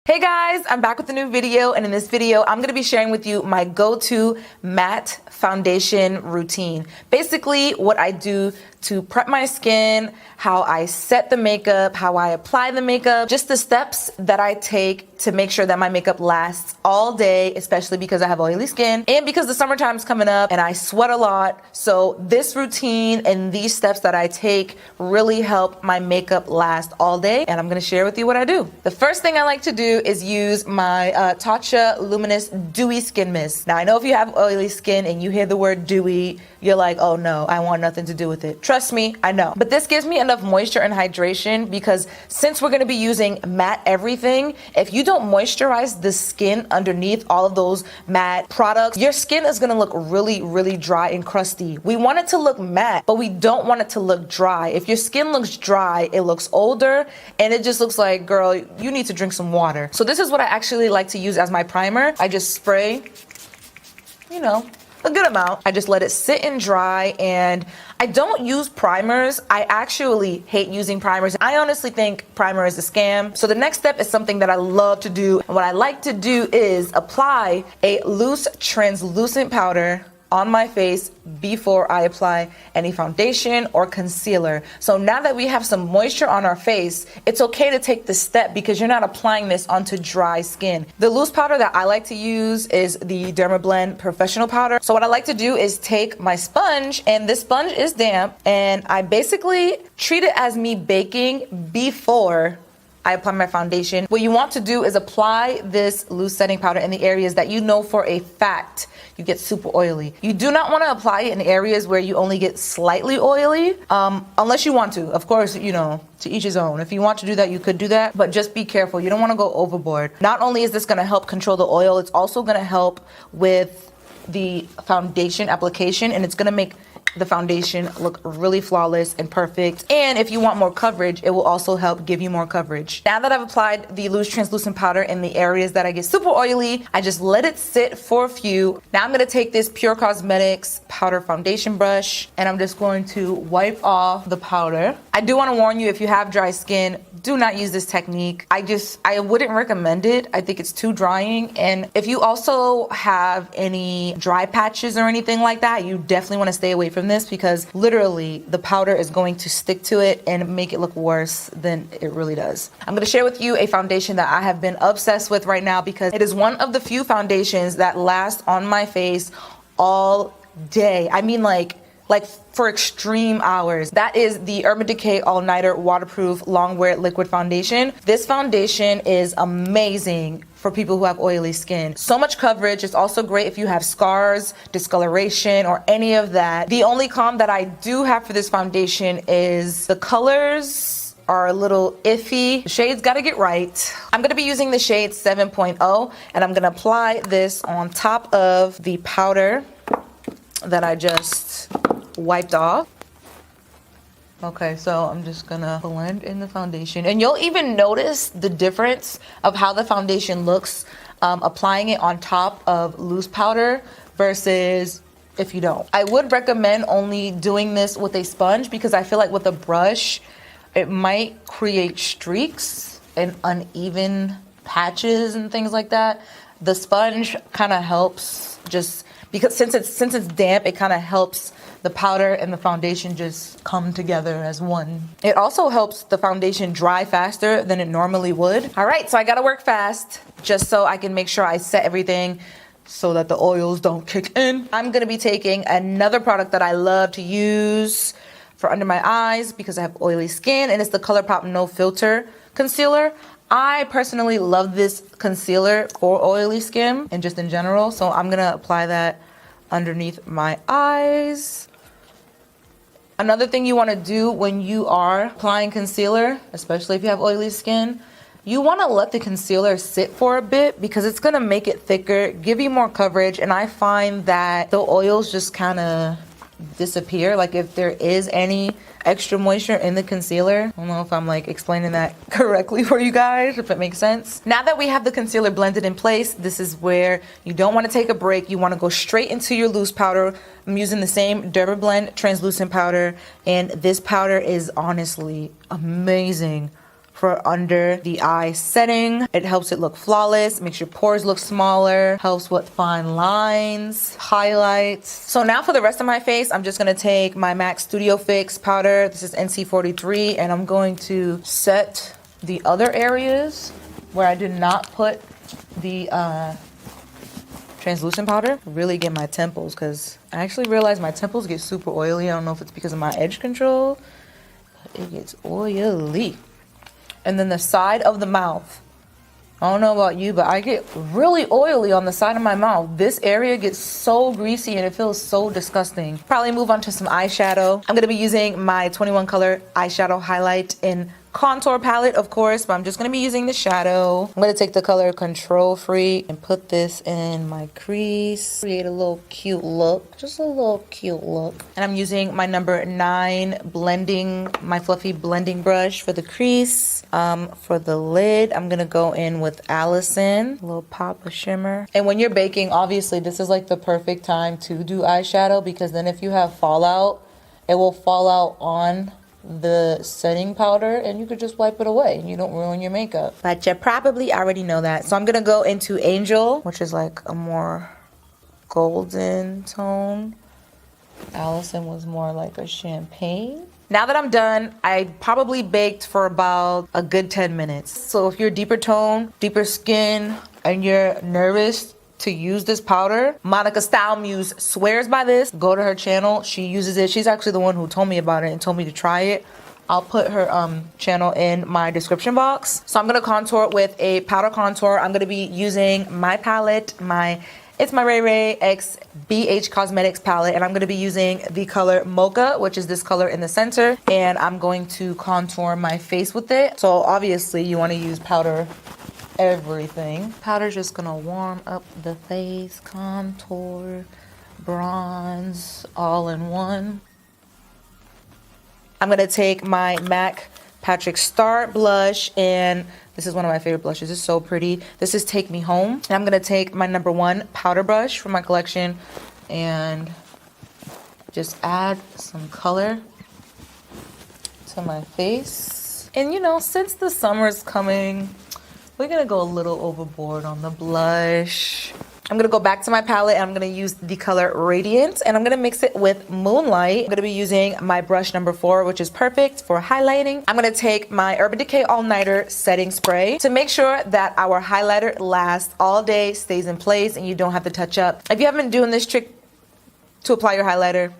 Hey guys, I'm back with a new video, and in this video I'm going to be sharing with you my go-to matte foundation routine. Basically what I do to prep my skin, how I set the makeup, how I apply the makeup, just the steps that I take to make sure that my makeup lasts all day, especially because I have oily skin and because the summertime's coming up and I sweat a lot. So this routine and these steps that I take really help my makeup last all day, and I'm going to share with you what I do. The first thing I like to do is use my Tatcha Luminous Dewy Skin Mist. Now I know if you have oily skin and you hear the word dewy, you're like, oh no, I want nothing to do with it. Trust me, I know. But this gives me enough moisture and hydration because since we're going to be using matte everything, if you don't moisturize the skin underneath all of those matte products, your skin is going to look really, really dry and crusty. We want it to look matte, but we don't want it to look dry. If your skin looks dry, it looks older and it just looks like, girl, you need to drink some water. So this is what I actually like to use as my primer. I just spray, you know, a good amount. I just let it sit and dry, and I don't use primers. I actually hate using primers. I honestly think primer is a scam. So the next step is something that I love to do. And what I like to do is apply a loose translucent powder on my face before I apply any foundation or concealer. So now that we have some moisture on our face, it's okay to take this step because you're not applying this onto dry skin. The loose powder that I like to use is the Dermablend Professional Powder. So what I like to do is take my sponge, and this sponge is damp, and I basically treat it as me baking before I apply my foundation. What you want to do is apply this loose setting powder in the areas that you know for a fact you get super oily. You do not want to apply it in areas where you only get slightly oily, unless you want to. Of course, you know, to each his own. If you want to do that, you could do that, but just be careful. You don't want to go overboard. Not only is this going to help control the oil, it's also going to help with the foundation application, and it's going to make the foundation look really flawless and perfect. And if you want more coverage, it will also help give you more coverage. Now that I've applied the loose translucent powder in the areas that I get super oily, I just let it sit for a few. Now I'm going to take this Pure Cosmetics powder foundation brush, and I'm just going to wipe off the powder. I do want to warn you, if you have dry skin, do not use this technique. I wouldn't recommend it. I think it's too drying. And if you also have any dry patches or anything like that, you definitely want to stay away from this because literally the powder is going to stick to it and make it look worse than it really does. I'm going to share with you a foundation that I have been obsessed with right now because it is one of the few foundations that last on my face all day. I mean, like for extreme hours. That is the Urban Decay All Nighter Waterproof Longwear Liquid Foundation. This foundation is amazing for people who have oily skin. So much coverage. It's also great if you have scars, discoloration, or any of that. The only con that I do have for this foundation is the colors are a little iffy. The shades gotta get right. I'm gonna be using the shade 7.0, and I'm gonna apply this on top of the powder that I just wiped off. Okay, so I'm just gonna blend in the foundation, and you'll even notice the difference of how the foundation looks applying it on top of loose powder versus if you don't. I would recommend only doing this with a sponge because I feel like with a brush it might create streaks and uneven patches and things like that. The sponge kind of helps, just because since it's damp, it kind of helps the powder and the foundation just come together as one. It also helps the foundation dry faster than it normally would. All right, so I gotta work fast just so I can make sure I set everything so that the oils don't kick in. I'm gonna be taking another product that I love to use for under my eyes because I have oily skin, and it's the ColourPop No Filter Concealer. I personally love this concealer for oily skin and just in general, so I'm gonna apply that underneath my eyes. Another thing you want to do when you are applying concealer, especially if you have oily skin, you want to let the concealer sit for a bit because it's going to make it thicker, give you more coverage, and I find that the oils just kind of disappear. Like if there is any extra moisture in the concealer. I don't know if I'm like explaining that correctly for you guys, if it makes sense. Now that we have the concealer blended in place, this is where you don't want to take a break. You want to go straight into your loose powder. I'm using the same Dermablend translucent powder, and this powder is honestly amazing for under the eye setting. It helps it look flawless, makes your pores look smaller, helps with fine lines, highlights. So now for the rest of my face, I'm just gonna take my MAC Studio Fix powder. This is NC43, and I'm going to set the other areas where I did not put the translucent powder. Really get my temples, because I actually realized my temples get super oily. I don't know if it's because of my edge control, but it gets oily. And then the side of the mouth. I don't know about you, but I get really oily on the side of my mouth. This area gets so greasy and it feels so disgusting. Probably move on to some eyeshadow. I'm gonna be using my 21 color eyeshadow highlight in contour palette, of course, but I'm just gonna be using the shadow. I'm gonna take the color Control Freak and put this in my crease. Create a little cute look, just a little cute look. And I'm using my number 9 blending, my fluffy blending brush for the crease. For the lid, I'm gonna go in with Allison, a little pop of shimmer. And when you're baking, obviously this is like the perfect time to do eyeshadow, because then if you have fallout, it will fall out on the setting powder and you could just wipe it away and you don't ruin your makeup. But you probably already know that. So I'm gonna go into Angel, which is like a more golden tone. Allison was more like a champagne. Now that I'm done, I probably baked for about a good 10 minutes. So if you're deeper tone, deeper skin, and you're nervous to use this powder, Monica Style Muse swears by this. Go to her channel. She uses it. She's actually the one who told me about it and told me to try it. I'll put her channel in my description box. So I'm gonna contour with a powder contour. I'm gonna be using my palette, it's my Ray Ray X BH Cosmetics palette, and I'm gonna be using the color Mocha, which is this color in the center, and I'm going to contour my face with it. So obviously you wanna use powder everything. Powder's just gonna warm up the face, contour, bronze, all in one. I'm gonna take my MAC Patrick Star blush, and this is one of my favorite blushes. It's so pretty. This is Take Me Home. And I'm gonna take my number 1 powder brush from my collection and just add some color to my face. And you know, since the summer's coming, we're gonna go a little overboard on the blush. I'm gonna go back to my palette and I'm gonna use the color Radiant, and I'm gonna mix it with Moonlight. I'm gonna be using my brush number 4, which is perfect for highlighting. I'm gonna take my Urban Decay All Nighter setting spray to make sure that our highlighter lasts all day, stays in place, and you don't have to touch up. If you haven't been doing this trick to apply your highlighter,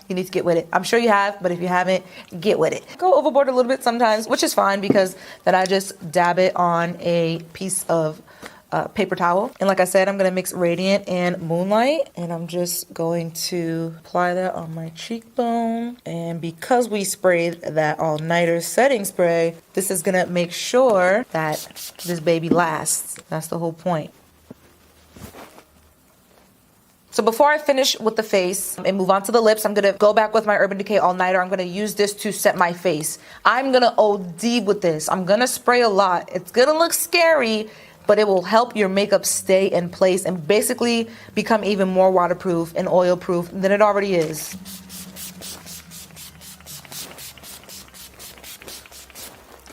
you need to get with it. I'm sure you have, but if you haven't, get with it. Go overboard a little bit sometimes, which is fine, because then I just dab it on a piece of paper towel. And like I said, I'm gonna mix Radiant and Moonlight, and I'm just going to apply that on my cheekbone. And because we sprayed that all-nighter setting spray, this is gonna make sure that this baby lasts. That's the whole point. So before I finish with the face and move on to the lips, I'm gonna go back with my Urban Decay All Nighter. I'm gonna use this to set my face. I'm gonna OD with this. I'm gonna spray a lot. It's gonna look scary, but it will help your makeup stay in place and basically become even more waterproof and oil proof than it already is.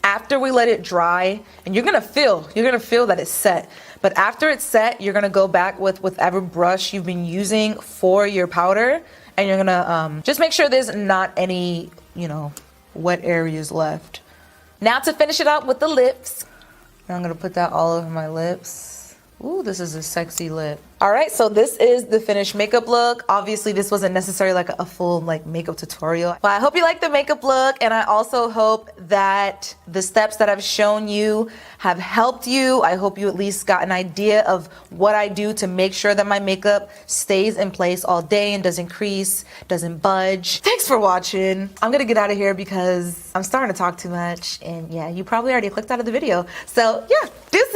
After we let it dry, and you're gonna feel that it's set. But after it's set, you're gonna go back with whatever brush you've been using for your powder, and you're gonna just make sure there's not any, wet areas left. Now to finish it up with the lips. I'm gonna put that all over my lips. Ooh, this is a sexy lip. All right, so this is the finished makeup look. Obviously, this wasn't necessarily like a full makeup tutorial, but I hope you like the makeup look, and I also hope that the steps that I've shown you have helped you. I hope you at least got an idea of what I do to make sure that my makeup stays in place all day and doesn't crease, doesn't budge. Thanks for watching. I'm gonna get out of here because I'm starting to talk too much, and yeah, you probably already clicked out of the video. So yeah, deuces.